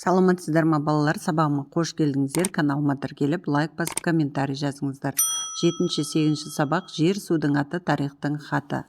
Саламатсыздар ма балалар, сабағыма қош келдіңіздер. Каналыма тіркеліп лайк басып комментарий жазыңыздар. 7-8 сабақ жер судың аты тарихтың хаты.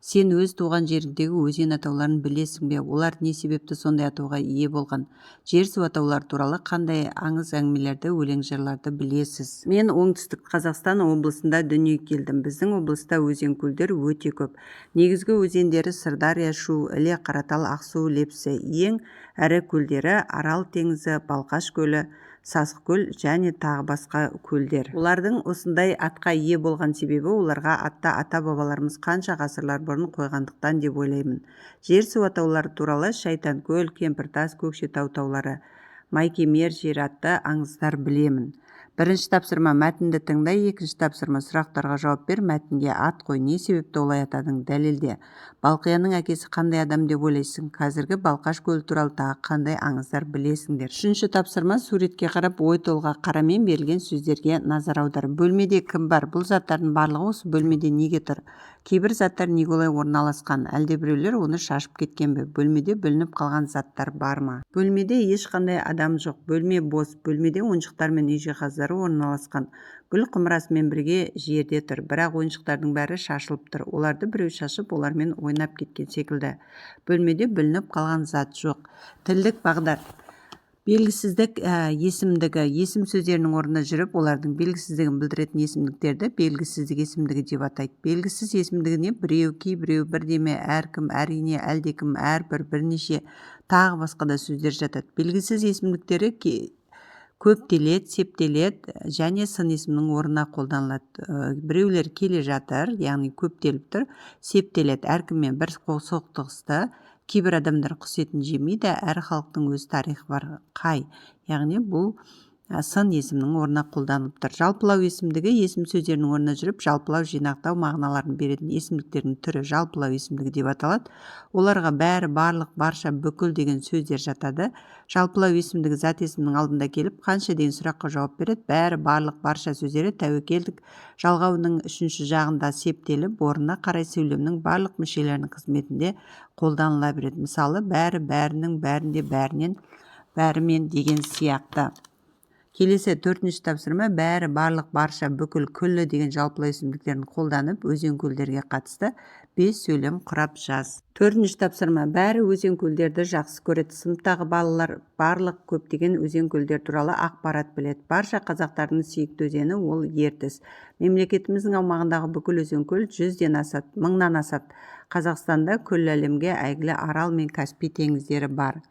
Сен өз туған жеріңдегі өзен атауларын білесің бе? Олар не себепті сондай атауға ие болған? Жер су атаулары туралы қандай аңыз әңгімелерді, өлең жырларды білесіз? Мен оңтүстік Қазақстан облысында дүниеге келдім. Біздің облыста өзен көлдер өте көп. Негізгі өзендері Сырдария, Шу, Іле, Қаратал, Ақсу, Лепсі. Ең ірі көлдері Арал теңізі, Балқаш көлі, Сасықкөл және тағы басқа көлдер. Олардың осындай атқа ие болған себебі оларға атта ата-бабаларымыз қанша ғасырлар бұрын қойғандықтан деп ойлаймын. Жер су атаулары туралы Шайтанкөл, Кемпіртас, Көкшетау таулары, Майкемер жер атты аңыздар білемін. Бірінші тапсырма мәтінді тыңдай, екінші тапсырма сұрақтарға жауап бер, мәтінге ат қой, не себепті олай атадың, дәлелде. Балқияның әкесі қандай адам деп ойлайсың? Қазіргі Балқаш көлі туралы тағы қандай аңыздар білесіңдер? Үшінші тапсырма суретке қарап ой толға, қарамен берілген сөздерге назар аудар. Бөлмеде кім бар? Бұл заттардың барлығы осы бөлмеде неге тұр? Кейбір заттар неге олай орналасқан? Әлдебіреулер оны шашып кеткен бе? Бөлмеде бүлініп қалған заттар бар ма? Бөлмеде ешқандай адам жоқ. Бөлме бос. Бөлмеде ойыншықтар мен үй жиһаздары орналасқан. Гүл құмырасымен бірге жерде тұр, бірақ ойыншықтардың бәрі шашылып тұр. Оларды біреу шашып, олармен ойнап кеткен секілді. Бөлмеде бүлініп қалған зат жоқ. Тілдік бағдар. Белгісіздік есімдігі. Есім сөздерінің орнына жүріп, олардың белгісіздігін білдіретін есімдіктерді белгісіздік есімдігі деп атайды. Белгісіз есімдігіне біреу, кейбіреу, бірдеме, әркім, әрине, әлдекім, әрбір, бірнеше, тағы басқа да сөздер жатады. Белгісіз есімдіктері көптелет, септелет және сын есімнің орнына қолданылады. Біреулер келе жатыр, яғни көптеліп тұр, септелет, әркіммен бір соқтығысты. Кейбір адамдар құс етін жемейді, әр халықтың өз тарихы бар. Қай? Яғни бұл сын есімнің орнына қолданылып тұр. Жалпылау есімдігі есім сөздерінің орнына жүріп, жалпылау жинақтау мағыналарын беретін есімдіктердің түрі жалпылау есімдігі деп аталады. Оларға бәрі, барлық, барша, бүкіл деген сөздер жатады. Жалпылау есімдігі зат есімнің алдында келіп, қанша деген сұраққа жауап береді. Бәрі, барлық, барша сөздері тәуекелдік жалғауының үшінші жағында септеліп, орнына қарай сөйлемнің барлық мүшелерінің қызметінде қолданыла береді. Мысалы, бәрі, бәрінің, бәрінде, бәрінен, бәрімен деген сияқты. Келесі төртінші тапсырма бәрі, барлық, барша, бүкіл, күллі деген жалпылау есімдіктерін қолданып, өзен көлдерге қатысты 5 сөйлем құрап жаз. Төртінші тапсырма бәрі өзен көлдерді жақсы көреді. Сыныптағы балалар барлық көптеген өзен көлдер туралы ақпарат біледі. Барша қазақтардың сүйікті өзені ол Ертіс. Мемлекетіміздің аумағындағы бүкіл өзен көл 100-ден асады, 1000-нан асады. Қазақстанда күллі әлемге әйгілі Арал мен Каспий теңіздері бар.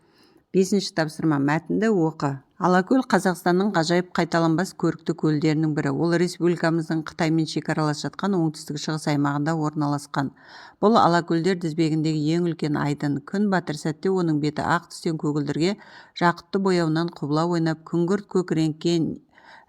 Бесінші тапсырма мәтінді оқы. Алакөл Қазақстанның ғажайып қайталанбас көрікті көлдерінің бірі. Ол республикамыздың Қытаймен шекаралас жатқан оңтүстік-шығыс аймағында орналасқан. Бұл алакөлдер тізбегіндегі ең үлкен айдын. Күн батыр сәтте оның беті ақ түстен көгілдірге, жақұтты бояуынан құбыла ойнап, күңгірт көк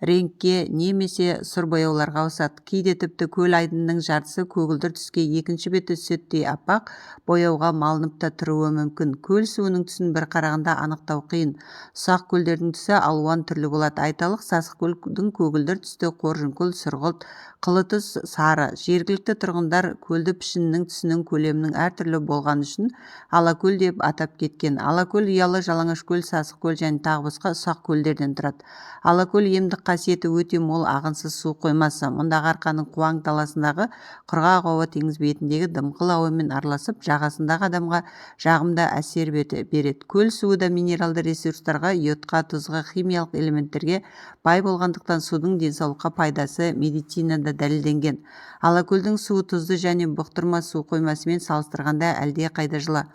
реңкке немесе сұр бояуларға ауысады. Кейде тіпті көл айдынның жартысы көгілдір түске, екінші беті сүттей аппақ бояуға малынып та тұруы мүмкін. Көл суының түсін бір қарағанда анықтау қиын. Ұсақ көлдердің түсі алуан түрлі болады. Айталық, Сасықкөлдің көгілдір түсті, Қоржынкөл сұрғылт, Қылытұз сары. Жергілікті тұрғындар көлді пішінінің, түсінің, көлемінің әртүрлі болғаны үшін Алакөл деп атап кеткен. Алакөл ұялы Жалаңашкөл, Сасықкөл және тағы басқа ұсақ көлдерден тұрады. Алакөл емдік қасиеті өте мол ағынсыз су қоймасы. Мұндағы арқаның Қуаң даласындағы құрғақ ауа теңіз бетіндегі дымқыл ауамен араласып, жағасындағы адамға жағымды әсер береді. Көл суы да минералды ресурстарға, йодқа, тұзға, химиялық элементтерге бай болғандықтан судың денсаулыққа пайдасы медицинада дәлелденген. Алакөлдің суы тұзды және бұқтырма су қоймасымен салыстырғанда әлде қайда жылы.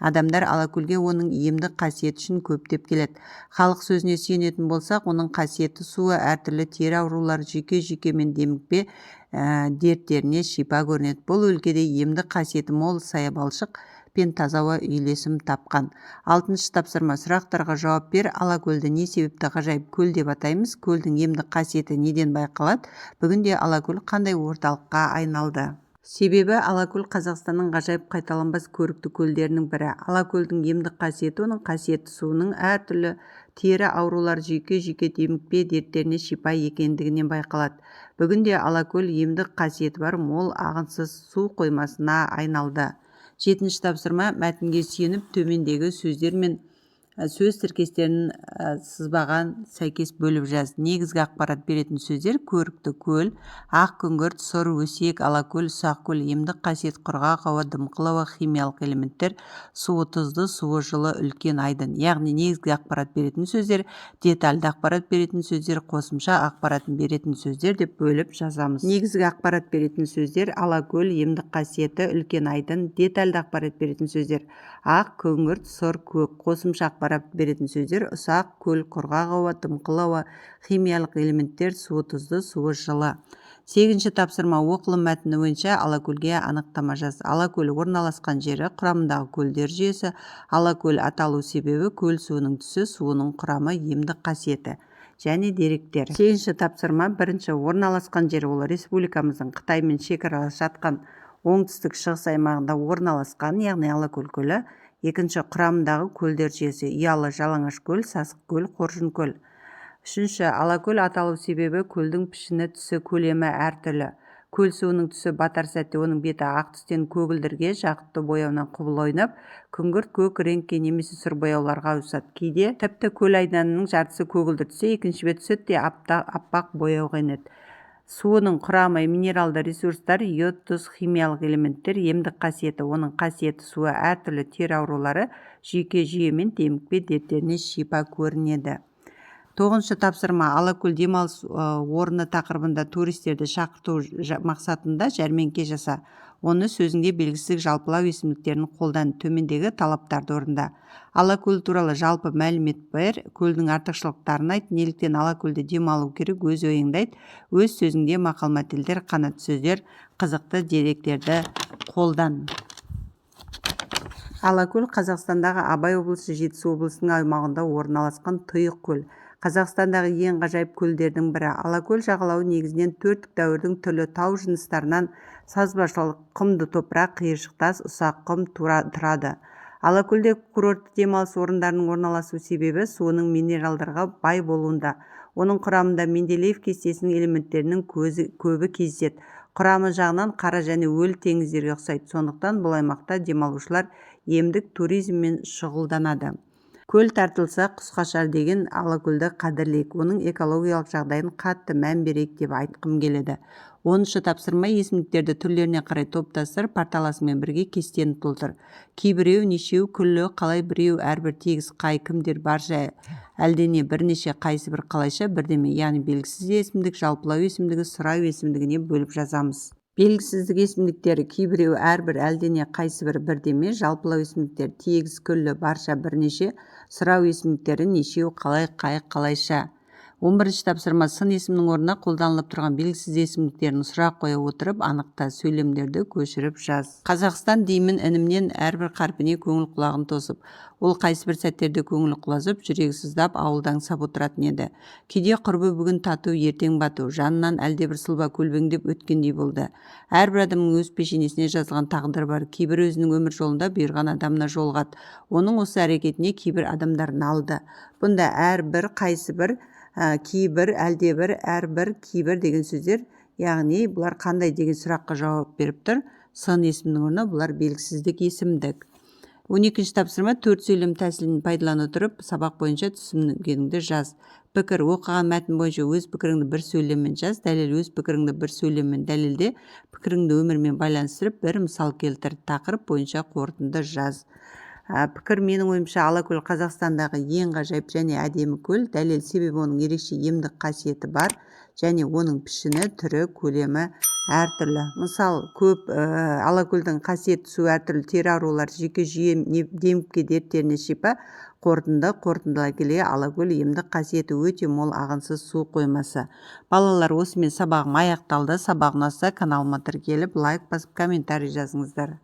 Адамдар Алакөлге оның емдік қасиеті үшін көптеп келеді. Халық сөзіне сүйенетін болсақ, оның қасиетті суы әртүрлі тері аурулары, жүйке мен демікпе дерттеріне шипа көрінеді. Бұл өлкеде емдік қасиеті мол саябалшық пен таза ауа үйлесім тапқан. Алтыншы тапсырма сұрақтарға жауап бер. Алакөлді не себепті ғажайып көл деп атаймыз? Көлдің емдік қасиеті неден байқалады? Бүгінде Алакөл қандай орталыққа айналды? Себебі Алакөл Қазақстанның ғажайып қайталанбас көрікті көлдерінің бірі. Алакөлдің емдік қасиеті оның қасиетті суының әртүрлі тері аурулар, жүйке демікпе дерттеріне шипа екендігінен байқалады. Бүгінде Алакөл емдік қасиеті бар мол ағынсыз су қоймасына айналды. Жетінші тапсырма мәтінге сүйеніп төмендегі сөздер мен сөз тіркестерін сызбаған сәйкес бөліп жаз. Негізгі ақпарат беретін сөздер: көрікті көл, ақ күңгірт, сұр, өсек, алакөл, ұсақ көл, емдік қасиет, құрғақ ауа, дымқыл ауа, химиялық элементтер, суы тұзды, суы жылы, үлкен айдын. Яғни негізгі ақпарат беретін сөздер, детальді ақпарат беретін сөздер, қосымша ақпаратын беретін сөздер деп бөліп жазамыз. Негізгі ақпарат беретін сөздер: алакөл, емдік қасиеті, үлкен айдын. Детальді ақпарат беретін сөздер: ақ, күңгірт, сұр, көк. Қосымша ақпарат беретін сөздер: ұсақ көл, құрғақ ауа, дымқыл ауа, химиялық элементтер, суы тұзды, суы жылы. 8-ші тапсырма. Оқылым мәтіні бойынша алакөлге анықтама жаз. Алакөл орналасқан жері, құрамындағы көлдер жүйесі, алакөл аталу себебі, көл суының түсі, суының құрамы, емдік қасиеті және деректер. 8-ші тапсырма. Бірінші, орналасқан жері ол республикамыздың Қытаймен шекаралас жатқан оңтүстік шығыс аймағында орналасқан, яғни Алакөл көлі. Екінші, құрамындағы көлдер жүйесі: Ұялы, Жалаңаш көл, Сасық көл, Қоржын көл. Үшінші, Алакөл аталу себебі, көлдің пішіні, түсі, көлемі әртүрлі. Көл суының түсі батар сәтте оның беті ақ түстен көгілдірге, жақұтты бояуынан құбыл ойнап, күңгірт көк реңкке немесе сұр бояуларға ауысады. Кейде тіпті көл айданының жартысы көгілдір түссе, екінші бет түседі де аппақ бояуға енеді. Суының құрамы: минералды ресурстар, йод, тұз, химиялық элементтер, емдік қасиеті. Оның қасиеті: суы әртүрлі тері аурулары, жүйке, жүйе мен демікпе дерттеріне шипа көрінеді. 9-шы тапсырма. Алакөл демалыс орны тақырыбында туристерді шақырту мақсатында жәрмеңке жаса. Оны сөзіңде белгісіз жалпылау есімдіктерін қолдан. Төмендегі талаптарды орында. Алакөл туралы жалпы мәлімет бер, көлдің артықшылықтарын айт, неліктен Алакөлде демалу керек, өз ойыңды айт. Өз сөзіңде мақал-мәтелдер, қанат сөздер, қызықты деректерді қолдан. Алакөл Қазақстандағы Абай облысы, Жетісу облысының аумағында орналасқан тұйық көл. Қазақстандағы ең ғажайып көлдердің бірі. Алакөл жағалауы негізінен төрттік дәуірдің түрлі тау жыныстарынан сазбашылық, құмды топырақ, қиыршық тас, ұсақ құм тұрады. Алакөлде курортты демалыс орындарының орналасу себебі суының минералдарға бай болуында. Оның құрамында Менделеев кестесінің элементтерінің көбі кездеседі. Құрамы жағынан қара және өлі теңіздерге ұқсайды. Сондықтан бұл аймақта демалушылар емдік туризммен шұғылданады. Көл тартылса құс қашар деген Алакөлді қадірлейік, оның экологиялық жағдайын қатты мән берейік деп айтқым келеді. 10-шы тапсырма. Есімдіктерді түрлеріне қарай топтастыр, парталасымен бірге кестені толтыр. Кейбіреу, нешеу, күллі, қалай, біреу, әрбір, тегіс, қай, кімдер, барша, әлдене, бірнеше, қайсы бір, қалайша, бірдеме. Яғни белгісіз есімдік, жалпылау есімдігі, сұрау есімдігіне бөліп жазамыз. Белгісіздік есімдіктері: кейбіреу, әрбір, әлдене, қайсы бір, бірдеме. Жалпылау есімдіктері: тегіс, күллі, барша, бірнеше. Сұрау есімдіктері: нешеу, қалай, қай, қалайша. 11-ші тапсырма. Сын есімнің орнына қолданылып тұрған белгісіз есімдіктерін сұрақ қоя отырып анықта. Сөйлемдерді көшіріп жаз. Қазақстан деймін інімнен әрбір қарпіне көңіл құлағын тосып. Ол қайсы бір сәттерде көңілі құлазып, жүрегі сыздап, ауылдан сап отыратын еді. Кейде құрбы бүгін тату, ертең бату. Жанынан әлдебір сұлба көлбеңдеп өткендей болды. Әрбір адамның өз пешенесіне жазылған тағдыры бар. Кейбір өзінің өмір жолында бұйырған адамына жолығады. Оның осы әрекетіне кейбір адамдар налды. Бұнда әрбір, қайсы бір, кейбір, әлдебір, әрбір, кейбір деген сөздер, яғни бұлар қандай деген сұраққа жауап беріп тұр. Сын есімнің орнына бұлар белгісіздік есімдік. 12-ші тапсырма. 4 сөйлем тәсілін пайдалана тұрып сабақ бойынша түсінгеніңді жаз. Пікір: оқыған мәтін бойынша өз пікіріңді бір сөйлеммен жаз. Дәлел: өз пікіріңді бір сөйлеммен дәлелде. Пікіріңді өмірмен байланыстырып бір мысал келтір. Тақырып бойынша қорытынды жаз. Пікір: менің ойымша Алакөл Қазақстандағы ең ғажайып және әдемі көл. Дәлел: себебі оның ерекше емдік қасиеті бар және оның пішіні, түрі, көлемі әртүрлі. Мысал: көп Алакөлдің қасиеті: су әртүрлі тері аурулар, жүйке, жүйе, демікпе дерттеріне шипа. Қорытындылай келе Алакөл емдік қасиеті өте мол ағынсыз су қоймасы. Балалар, осымен сабағым аяқталды. Сабақ ұнаса каналыма тіркеліп лайк басып комментарий жазыңыздар.